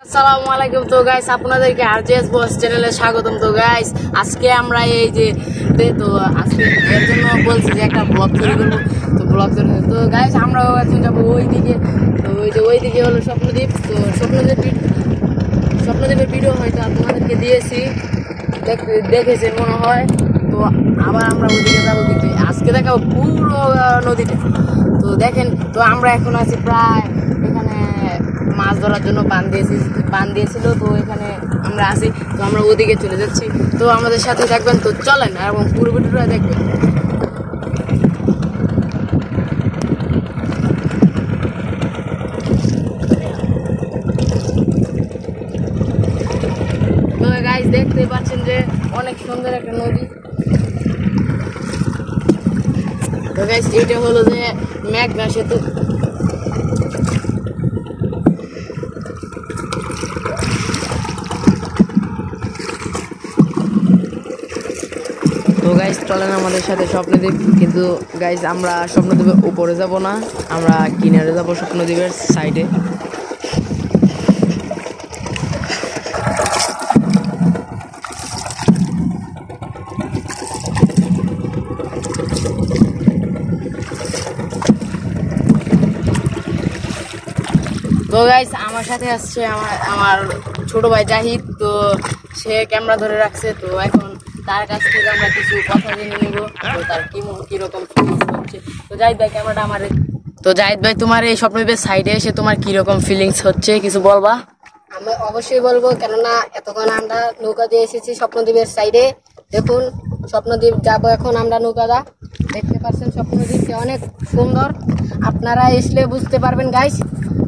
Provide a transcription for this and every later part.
আসসালামু আলাইকুম। তো গাইস আপনাদেরকে আরজেএস বস চ্যানেলে স্বাগতম। তো গাইস আজকে আমরা এই যে তো আজকে এর জন্য বলছি যে একটা ব্লগ তৈরি করবো। তো ব্লগ তৈরি তো গাইস আমরাও এখন যাবো ওইদিকে। তো ওইদিকে হলো স্বপ্নদ্বীপ। তো স্বপ্নদ্বীপের ভিডিও হয়তো আপনাদেরকে দিয়েছি, দেখেছেন মনে হয়। তো আবার আমরা ওইদিকে যাবো, কিন্তু আজকে দেখাবো পুরো নদীতে। তো দেখেন, তো আমরা এখন আছি প্রায় এখানে মাছ ধরার জন্য বান দিয়েছিল। তো এখানে আমরা আছি, তো আমরা ওদিকে চলে যাচ্ছি। তো আমাদের সাথে থাকবেন, তো চলেন এবং পুরো ভিডিওটা দেখবেন। তো গাইস দেখতে পাচ্ছেন যে অনেক সুন্দর একটা নদী। তো গাইস এটা হলো যে মেঘনা সেতু। তো গাইস চলেন আমাদের সাথে স্বপ্নদ্বীপ। কিন্তু গাইস আমরা স্বপ্নদ্বীপের উপরে যাব না, আমরা কিনারে যাব স্বপ্নদ্বীপের সাইডে। তো গাইস আমার সাথে আসছে আমার ছোট ভাই জাহিদ। তো সে ক্যামেরা ধরে রাখছে। তো এখন তার কাছ থেকে আমরা কিছু কথা জেনে নিব, তো তার কিরকম ফিলিংস হচ্ছে। তো জাহিদ ভাই ক্যামেরাটা আমার। তো জাহিদ ভাই তোমার এই স্বপ্নদ্বীপের সাইডে এসে তোমার কিরকম ফিলিংস হচ্ছে কিছু বলবা? আমি অবশ্যই বলবো, কেননা এতক্ষণ আমরা নৌকা দিয়ে এসেছি স্বপ্নদ্বীপের সাইডে। দেখুন স্বপ্নদ্বীপ যাবো এখন আমরা নৌকাটা। দেখতে পাচ্ছেন স্বপ্নদ্বীপটি অনেক সুন্দর, আপনারা আসলে বুঝতে পারবেন গাইস।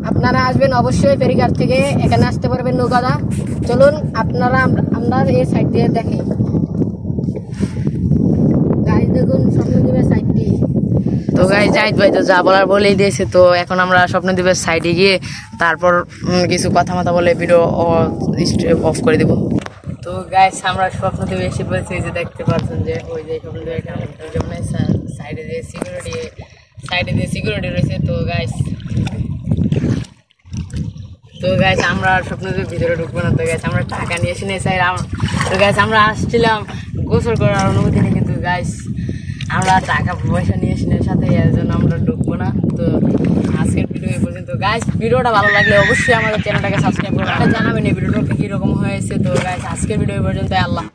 আপনারা আসবেন অবশ্যই ফেরিঘাট থেকে এখানে আসতে পারবেন নৌকাটা। চলুন আপনারা আমরা এই সাইড দিয়ে দেখি। গাইস দেখুন স্বপ্নদ্বীপের সাইডটি। তো গাইস জাহিদ ভাই তো যা বলার বলেই দিয়েছে। তো এখন আমরা স্বপ্নদ্বীপের সাইডে গিয়ে তারপর কিছু কথা বলে ভিডিও অফ করে দেবো। তো গাইস আমরা স্বপ্নদ্বীপে এসে বলছি, যে দেখতে পাচ্ছেন যে ওই যে স্বপ্নদ্বীপের সাইডে যে সিকিউরিটি রয়েছে। তো গাইস আমরা স্বপ্নদ্বীপের ভিতরে ঢুকবো না। তো গাইস আমরা টাকা নিয়ে এসে নিয়ে চাই। তো গাইস আমরা আসছিলাম গোসল করার অনুমতি নেই, কিন্তু গাইস আমরা টাকা পয়সা নিয়ে এসে সাথে, এর জন্য আমরা ঢুকবো না। তো আজকের ভিডিও এই পর্যন্ত। গাইস ভিডিওটা ভালো লাগলে অবশ্যই আমাদের চ্যানেলটাকে সাবস্ক্রাইব করে জানাবেন এই ভিডিওটা কীরকম হয়েছে। তো গাইস আজকের ভিডিও এই পর্যন্ত। আল্লাহ।